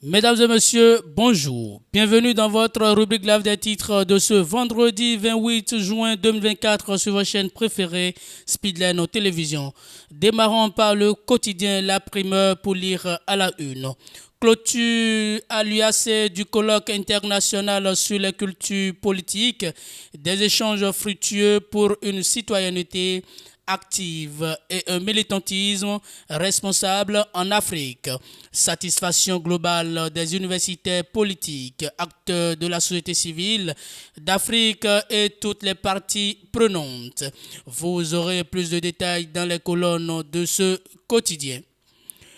Mesdames et messieurs, bonjour. Bienvenue dans votre rubrique live des titres de ce vendredi 28 juin 2024 sur votre chaîne préférée Speedline Télévision. Démarrons par le quotidien La Primeur pour lire à la une. Clôture à l'UAC du colloque international sur les cultures politiques, des échanges fructueux pour une citoyenneté active et un militantisme responsable en Afrique. Satisfaction globale des universitaires politiques, acteurs de la société civile d'Afrique et toutes les parties prenantes. Vous aurez plus de détails dans les colonnes de ce quotidien.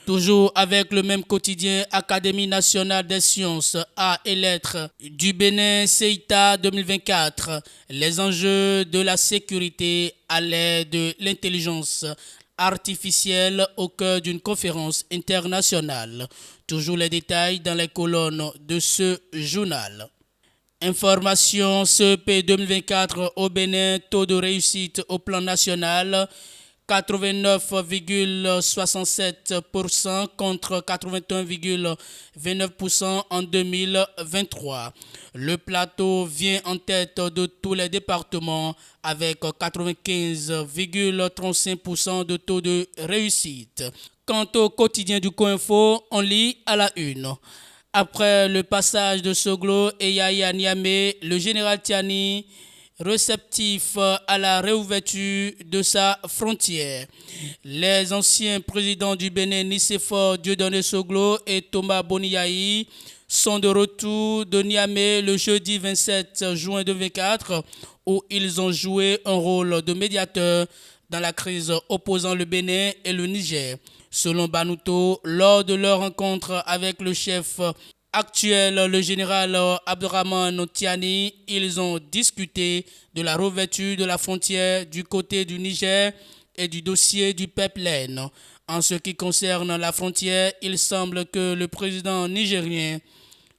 Toujours avec le même quotidien, Académie nationale des sciences, arts et lettres du Bénin, CEITA 2024. Les enjeux de la sécurité à l'ère de l'intelligence artificielle au cœur d'une conférence internationale. Toujours les détails dans les colonnes de ce journal. Information CEP 2024 au Bénin, taux de réussite au plan national. 89,67% contre 81,29% en 2023. Le plateau vient en tête de tous les départements avec 95,35% de taux de réussite. Quant au quotidien du Coinfo, on lit à la une. Après le passage de Soglo et Yaya Niamey, le général Tiani réceptif à la réouverture de sa frontière. Les anciens présidents du Bénin, Nicéphore Dieudonné Soglo et Thomas Boniaï, sont de retour de Niamey le jeudi 27 juin 2024 où ils ont joué un rôle de médiateur dans la crise opposant le Bénin et le Niger. Selon Banuto, lors de leur rencontre avec le chef actuel, le général Abderrahmane Tiani, ils ont discuté de la réouverture de la frontière du côté du Niger et du dossier du pipeline. En ce qui concerne la frontière, il semble que le président nigérien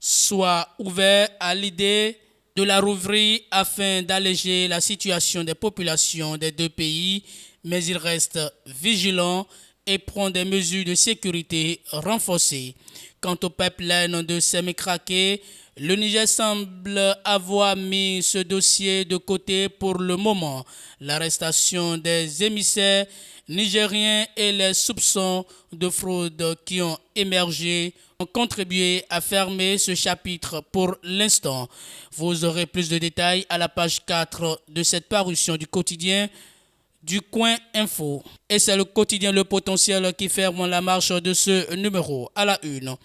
soit ouvert à l'idée de la rouvrir afin d'alléger la situation des populations des deux pays, mais il reste vigilant et prend des mesures de sécurité renforcées. Quant au pipeline de Sémékraké, le Niger semble avoir mis ce dossier de côté pour le moment. L'arrestation des émissaires nigériens et les soupçons de fraude qui ont émergé ont contribué à fermer ce chapitre pour l'instant. Vous aurez plus de détails à la page 4 de cette parution du quotidien du Coin Info. Et c'est le quotidien Le Potentiel qui ferme la marche de ce numéro. À la une,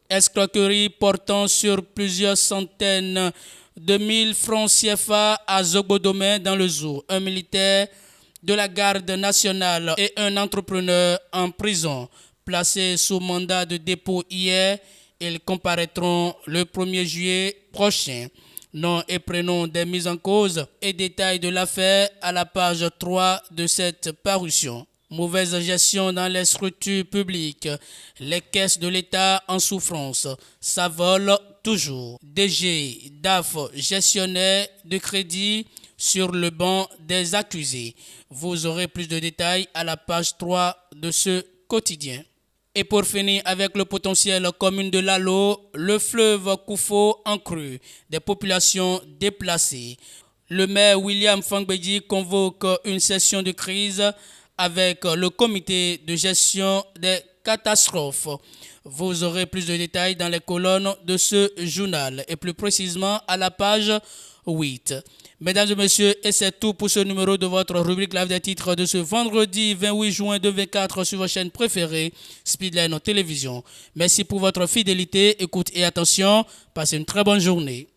escroquerie portant sur plusieurs centaines de mille francs CFA à Zogbodomé dans le Zou. Un militaire de la garde nationale et un entrepreneur en prison. Placés sous mandat de dépôt hier, ils comparaîtront le 1er juillet prochain. Nom et prénom des mises en cause et détails de l'affaire à la page 3 de cette parution. Mauvaise gestion dans les structures publiques. Les caisses de l'État en souffrance. Ça vole toujours. DG, DAF, gestionnaire de crédit sur le banc des accusés. Vous aurez plus de détails à la page 3 de ce quotidien. Et pour finir avec le potentiel commune de Lalo, le fleuve Koufo en crue, des populations déplacées. Le maire William Fangbedi convoque une session de crise avec le comité de gestion des catastrophes. Vous aurez plus de détails dans les colonnes de ce journal et plus précisément à la page 8. Mesdames et messieurs, et c'est tout pour ce numéro de votre rubrique live des titres de ce vendredi 28 juin 2024 sur votre chaîne préférée, Speedline Télévision. Merci pour votre fidélité, écoute et attention. Passez une très bonne journée.